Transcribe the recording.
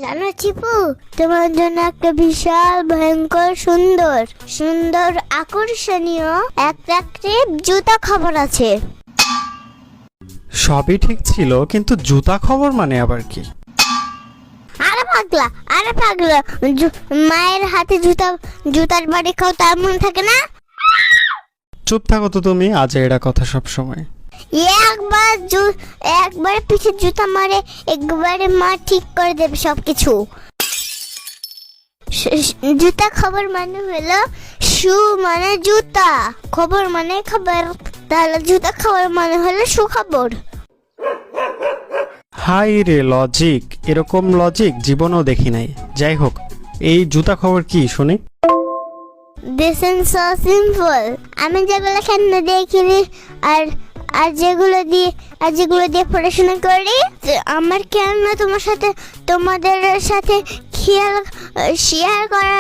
জানো চিপু, তোমার জন্য একটা বিশাল ভয়ঙ্কর সুন্দর সুন্দর আকর্ষণীয় একটা জুতা খবর আছে। সবই ঠিক ছিল, কিন্তু জুতা খবর মানে আবার কি? আরে পাগলা, মায়ের হাতে জুতার বাড়ি খাও, তার মনে থাকে না? চুপ থাকো তো তুমি, আজ এরা কথা সব সময়। একবার পিঠে জুতা মারে, একবারে মা ঠিক করে দেবে সবকিছু। জুতা খবর মানে হলো শু মানে জুতা, খবর মানে খবর, তাহলে জুতা খবর মানে হলো সুখবর। হাই রে লজিক, এরকম লজিক জীবনেও দেখি নাই। যাই হোক, এই জুতা খবর কি শুনি? This is so simple. আমি যেগুলো খেলনা দেখিনি আর যেগুলো দিয়ে পড়াশোনা করি, আমার কেন তোমাদের সাথে শেয়ার করা